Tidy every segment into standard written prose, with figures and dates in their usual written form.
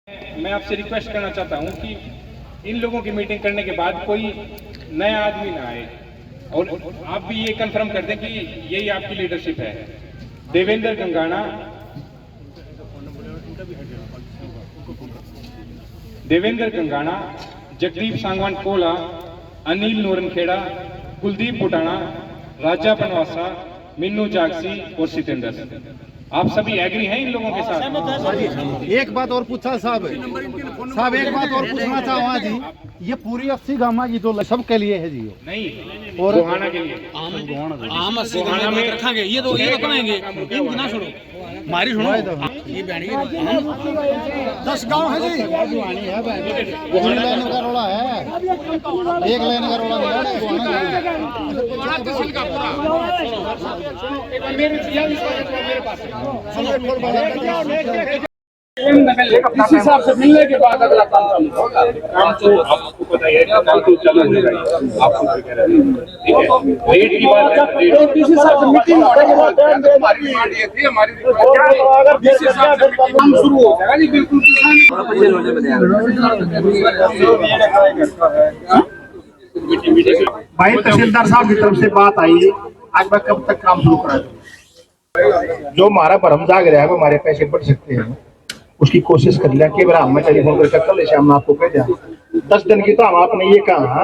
मैं आपसे रिक्वेस्ट करना चाहता हूं कि इन लोगों की मीटिंग करने के बाद कोई नया आदमी ना आए और आप भी ये कंफर्म कर दें कि यही आपकी लीडरशिप है। देवेंद्र गंगाना, जगदीप सांगवान कोला, अनिल नूरनखेड़ा, कुलदीप बुटाना, राजा बनवासा, मिन्नू जागसी और सितेंद्र। आप सभी एग्री हैं इन लोगों के साथ? एक बात और पूछा साहब, एक बात और पूछना चाहूँगा जी, ये पूरी 80 गामा जी तो सब के लिए है जी? नहीं, और गोहाना के लिए आम 80 गामा में रखेंगे। ये तो बनाएंगे, इनकी ना छोड़ो, हमारी सुनो। ये 10 गांव है जी, पूरी लाइन का रोड़ा है, एक लाइन का रोड़ा इस हिसाब से मिलने के बाद अगला काम चालू होगा। काम तो आपको पता ही है, काम तो चालू होगा। आपको क्या कह रहे हैं? ठीक है, रेट की बात है। इस हिसाब से मीटिंग होने के बाद हमारी डिमांड ये थी, हमारी अगर इस हिसाब से काम शुरू हो जाएगा जी, बिल्कुल भाई तहसीलदार साहब की तरफ से बात आई, आज मैं कब तक काम शुरू करा? जो हमारा भरम जाग रहा है वो हमारे पैसे बढ़ सकते हैं, उसकी कोशिश कर लिया कि हम टेलीफोन करके कल ऐसे हम आपको कह दिया 10 दिन की तो हम आपने ये कहा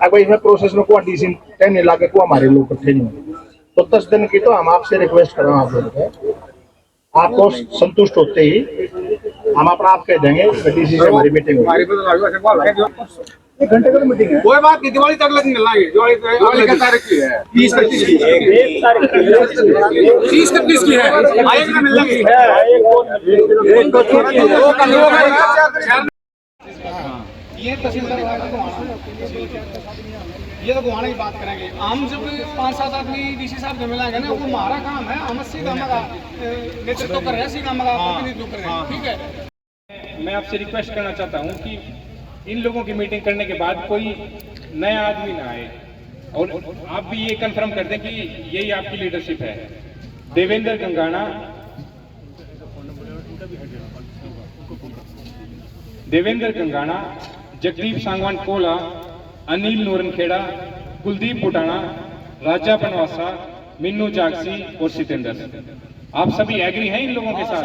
अगर इसमें प्रोसेस में कोई डिसीजन टाइम नहीं लाके को हमारे लोग इकट्ठे नहीं होंगे, तो 10 दिन की तो हम आपसे रिक्वेस्ट कर रहे हैं। आप लोग आपको संतुष्ट होते ही हम अपना आप कह देंगे डीसी से हमारी मीटिंग एक घंटे का मीटिंग है। कोई बात नहीं, दिवाली तक लगने लाएंगे। दिवाली का तारीख की है 30-31 की है, 30-31 की है, आएगा मिल लेंगे। ये तहसीलदार ये तो गुहाना की बात करेंगे। हम जब 5-7 आदमी डीसी साहब से मिलाएंगे ना, वो हमारा काम है, हम 80 गामा का नेतृत्व कर रहे हैं, 80 गामा का प्रतिनिधित्व कर रहे हैं। ठीक है, मैं आपसे रिक्वेस्ट करना चाहता हूं कि इन लोगों की मीटिंग करने के बाद कोई नया आदमी ना आए और आप भी ये कंफर्म कर दें कि यही आपकी लीडरशिप है। देवेंद्र गंगाना, जगदीप सांगवान कोला, अनिल नूरनखेड़ा, कुलदीप बुटाना, राजा बनवासा, मिन्नू जागसी और सितेंद्र। आप सभी एग्री हैं इन लोगों के साथ?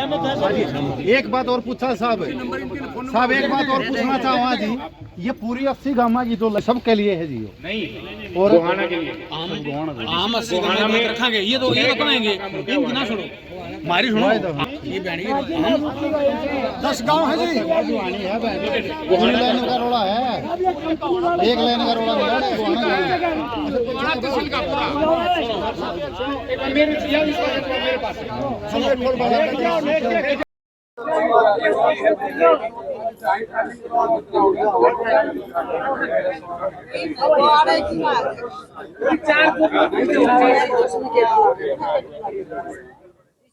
एक बात और पूछा साहब, एक बात और पूछना चाहूँगा जी, ये पूरी 80 गामा जी तो सब के लिए है जी? नहीं, और गोहाना के लिए आम 80 गामा में रखेंगे। ये तो बनाएंगे, इनकी ना छोड़ो, हमारी सुनो। ये 10 गांव है जी, पूरी लाइन का रोड़ा है, एक लाइन का रोड़ा मेरे पास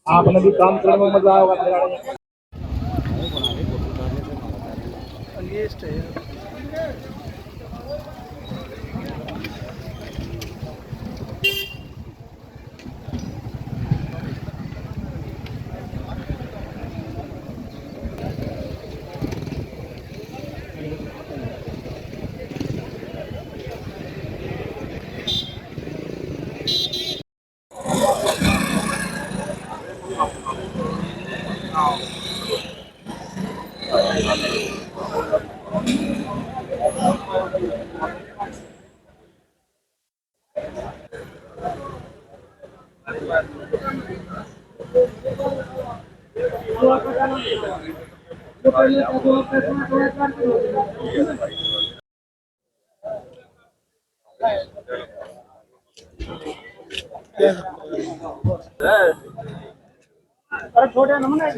आपने भी काम करने में मजा आएगा। अरे छोटे नमूने एक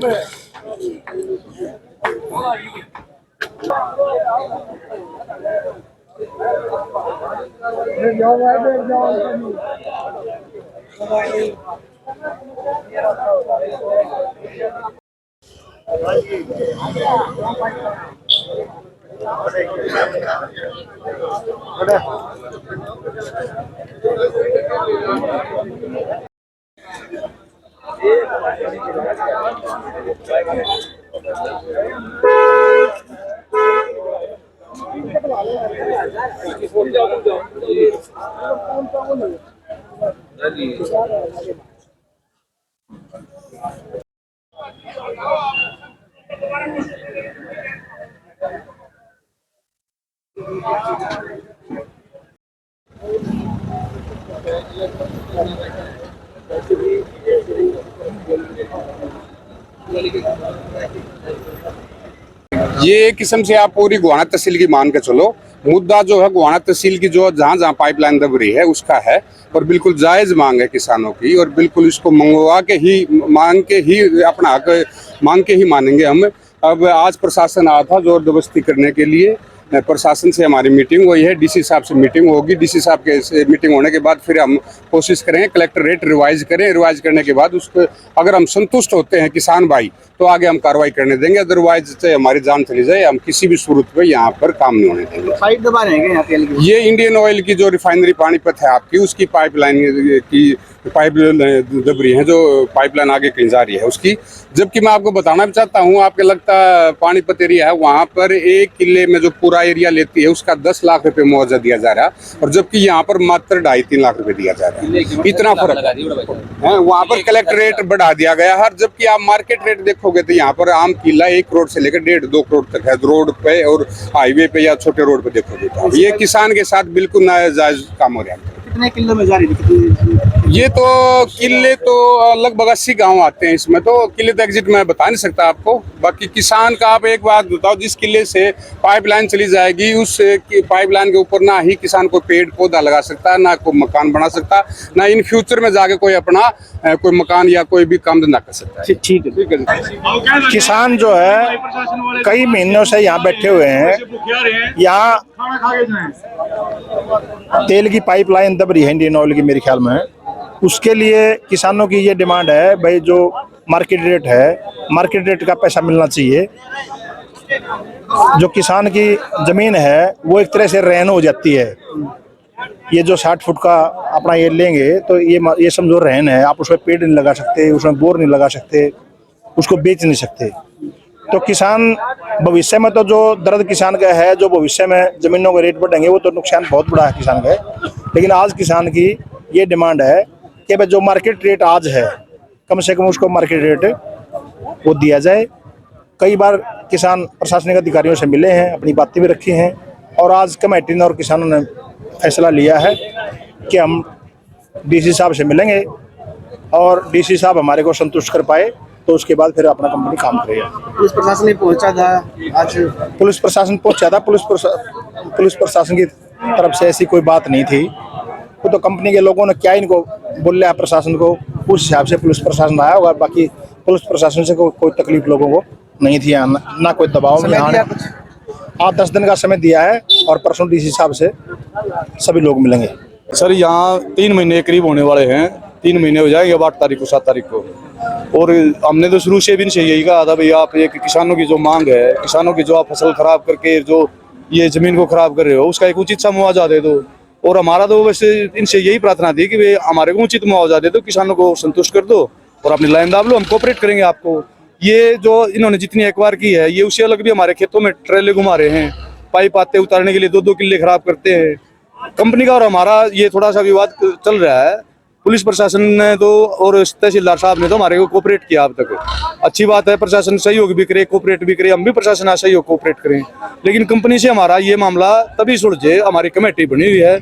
ये एक किस्म से आप पूरी गोहाना तहसील की मान के चलो, मुद्दा जो है गोहाना तहसील की जो जहाँ जहाँ पाइपलाइन दब रही है उसका है, और बिल्कुल जायज मांग है किसानों की, और बिल्कुल इसको मंगवा के ही मांग के ही अपना हक मांग के ही मानेंगे हम। अब आज प्रशासन आया था जोर जबरदस्ती करने के लिए, प्रशासन से हमारी मीटिंग हुई है, डीसी साहब से मीटिंग होगी, डीसी साहब के से मीटिंग होने के बाद फिर हम कोशिश करेंगे कलेक्टर रेट रिवाइज करें, रिवाइज करने के बाद उसको अगर हम संतुष्ट होते हैं किसान भाई तो आगे हम कार्रवाई करने देंगे, अदरवाइज से हमारी जान चली जाए हम किसी भी सूरत में यहाँ पर काम नहीं होने देंगे। पाइप दबा रहे हैं यहाँ तेल की? ये इंडियन ऑयल की जो रिफाइनरी पानीपत है आपकी, उसकी पाइपलाइन की पाइप दब रही है, जो पाइपलाइन आगे कहीं जा रही है उसकी। जबकि मैं आपको बताना भी चाहता हूँ, आपके लगता पानीपत एरिया है, वहाँ पर 1 किले में जो पूरा एरिया लेती है उसका 10 लाख रुपए मुआवजा दिया जा रहा है, और जबकि यहाँ पर मात्र 2.5-3 लाख रुपए दिया जा रहा है। इतना फर्क है। वहाँ पर कलेक्टर रेट बढ़ा दिया गया है, जबकि आप मार्केट रेट देखोगे तो यहाँ पर आम किला 1 करोड़ से लेकर 1.5-2 करोड़ तक है, रोड पे और हाईवे पे या छोटे रोड पे देखोगे तो ये किसान के साथ बिल्कुल नाजायज काम हो रहा है। कितने किलो में जा रही थी? ये तो किले तो लगभग 80 गांव आते हैं इसमें, तो किले तो एग्जिट मैं बता नहीं सकता आपको। बाकी किसान का आप एक बात बताओ, जिस किले से पाइपलाइन चली जाएगी उस पाइपलाइन के ऊपर ना ही किसान को पेड़ पौधा लगा सकता है, ना कोई मकान बना सकता, ना इन फ्यूचर में जाके कोई अपना कोई मकान या कोई भी काम धंधा कर सकता है। ठीक है। किसान जो है कई महीनों से यहाँ बैठे हुए हैं, यहाँ तेल की पाइपलाइन दब रही है इंडियन ऑयल की मेरे ख्याल में। उसके लिए किसानों की ये डिमांड है भाई, जो मार्केट रेट है, मार्केट रेट का पैसा मिलना चाहिए। जो किसान की जमीन है वो एक तरह से रहन हो जाती है। ये जो 60 फुट का अपना ये लेंगे तो ये समझो रहन है, आप उसमें पेड़ नहीं लगा सकते, उसमें बोर नहीं लगा सकते, उसको बेच नहीं सकते। तो किसान भविष्य में तो जो दर्द किसान का है, जो भविष्य में जमीनों के रेट बढ़ेंगे वो तो नुकसान बहुत बड़ा है किसान का। लेकिन आज किसान की ये डिमांड है कि भाई जो मार्केट रेट आज है कम से कम उसको मार्केट रेट वो दिया जाए। कई बार किसान प्रशासनिक अधिकारियों से मिले हैं, अपनी बातें भी रखी हैं, और आज कमेटी ने और किसानों ने फैसला लिया है कि हम डीसी साहब से मिलेंगे, और डीसी साहब हमारे को संतुष्ट कर पाए तो उसके बाद फिर अपना कंपनी काम करेगा। पुलिस प्रशासन नहीं पहुंचा था आज? पुलिस प्रशासन पहुंचा था, पुलिस प्रशासन की तरफ से ऐसी कोई बात नहीं थी। वो तो कंपनी के लोगों ने क्या इनको बोल रहा है प्रशासन को, उस हिसाब से पुलिस प्रशासन आया होगा। बाकी पुलिस प्रशासन से कोई तकलीफ लोगों को नहीं थी, ना कोई दबाव में। 8-10 दिन का समय दिया है, और परसों डीसी साहब से सभी लोग मिलेंगे। सर यहाँ 3 महीने करीब होने वाले हैं, 3 महीने हो जाएंगे अब 8 तारीख को 7 तारीख को। और हमने तो शुरू से भी इनसे यही कहा था भाई, आप एक किसानों की जो मांग है, किसानों की जो आप फसल खराब करके जो ये जमीन को खराब कर रहे हो, उसका एक उचित सा मुआवजा दे दो। और हमारा तो वैसे इनसे यही प्रार्थना थी कि भाई हमारे को उचित मुआवजा दे दो, किसानों को संतुष्ट कर दो और अपनी लाइन दाब लो, हम कोऑपरेट करेंगे आपको। ये जो इन्होंने जितनी एकबार की है, ये उससे अलग भी हमारे खेतों में ट्रेले घुमा रहे हैं, पाइप आते उतारने के लिए 2-2 किले खराब करते हैं। कंपनी का और हमारा ये थोड़ा सा विवाद चल रहा है। पुलिस प्रशासन ने तो और तहसीलदार साहब ने तो हमारे को कोऑपरेट किया अब तक, अच्छी बात है। प्रशासन सहयोग भी करे, कोऑपरेट भी करे, हम भी प्रशासन सहयोग कोऑपरेट करें। लेकिन कंपनी से हमारा ये मामला तभी सुलझे, हमारी कमेटी बनी हुई है,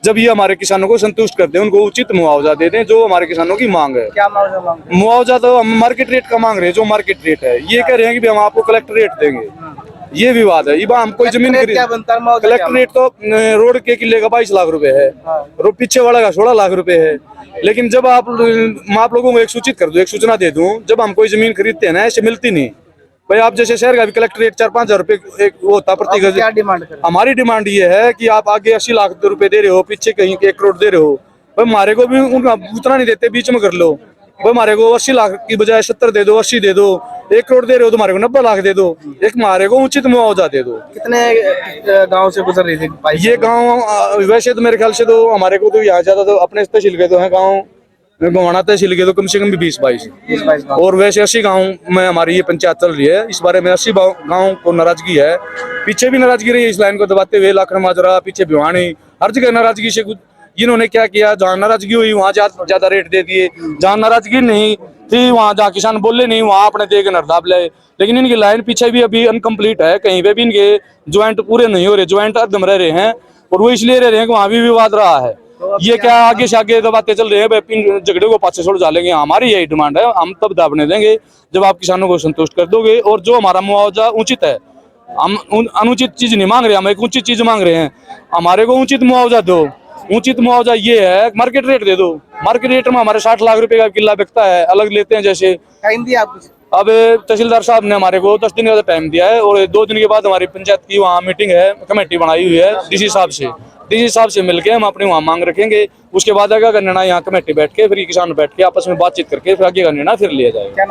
जब ये हमारे किसानों को संतुष्ट करते हैं, उनको उचित मुआवजा दे दें जो हमारे किसानों की मांग है। क्या मुआवजा मांग रहे हैं? मुआवजा तो हम मार्केट रेट का मांग रहे हैं, जो मार्केट रेट है। ये कह रहे हैं कि भाई हम आपको कलेक्टर रेट देंगे, ये विवाद है। हम कोई जमीन क्या बनता है मुआवजा? कलेक्टर रेट तो रोड के किले का 22 लाख रुपए है, पीछे वाला का 16 लाख रुपए है। लेकिन जब मैं आप लोगों को एक सूचित कर दूं, एक सूचना दे दूं, जब हम कोई जमीन खरीदते हैं ना, ऐसे मिलती नहीं भाई। आप जैसे शहर का भी कलेक्टर रेट 4-5 हजार रुपए एक वो होता प्रति गज। क्या डिमांड कर? हमारी डिमांड ये है कि आप आगे 80 लाख रुपए दे रहे हो, पीछे कहीं 1 करोड़ दे रहे हो, भाई हमारे को भी उनका उतना नहीं देते, बीच में कर लो भाई। हमारे को 80 लाख की बजाय 70 दे दो, 80 दे दो। 1 करोड़ दे रहे हो तो हमारे को 90 लाख दे दो, एक हमारे को उचित मुआवजा दे दो। कितने गांव से गुजर रही थी पाइप? ये गाँव वैसे तो मेरे ख्याल से तो हमारे को तो यहाँ ज्यादा तो अपने तहसील के तो है गाँव गोवाना तहसील के तो कम से कम भी 20-22 और वैसे 80 गांव में हमारी ये पंचायत चल रही है। इस बारे में 80 गांव को नाराजगी है, पीछे भी नाराजगी रही है इस लाइन को दबाते हुए, लाखन माजरा, पीछे भिवानी, हर जगह नाराजगी से कुछ इन्होंने क्या किया, जहाँ नाराजगी हुई वहाँ ज्यादा रेट दे दिए, जहाँ नाराजगी नहीं थी वहाँ जहाँ किसान बोले नहीं वहाँ अपने दे के नरदाब ले। लेकिन इनकी लाइन पीछे भी अभी अनकम्प्लीट है, कहीं पे भी इनके ज्वाइंट पूरे नहीं हो रहे, ज्वाइंट अदम रह रहे हैं और वो इसलिए रह रहे हैं कि वहाँ भी विवाद रहा है। ये क्या आगे से आगे दबाते चल रहे हैं, इन झगड़े को पाछे छोड़ डालेंगे। हमारी यही डिमांड है, हम तब दाबने देंगे जब आप किसानों को संतुष्ट कर दोगे और जो हमारा मुआवजा उचित है। हम अनुचित चीज नहीं मांग रहे, हम एक उचित चीज मांग रहे हैं। हमारे को उचित मुआवजा दो। उचित मुआवजा ये है, मार्केट रेट दे दो। मार्केट रेट में हमारे 60 लाख रुपए का किला बिकता है, अलग लेते हैं जैसे। अब तहसीलदार साहब ने हमारे को 10 दिन का टाइम दिया है और 2 दिन के बाद हमारी पंचायत की वहाँ मीटिंग है, कमेटी बनाई हुई है डीसी साहब से मिलके हम अपनी वहाँ मांग रखेंगे। उसके बाद आगे का निर्णय यहाँ कमेटी बैठ के, फिर किसान बैठ के आपस में बातचीत करके फिर आगे का निर्णय फिर लिया जाएगा।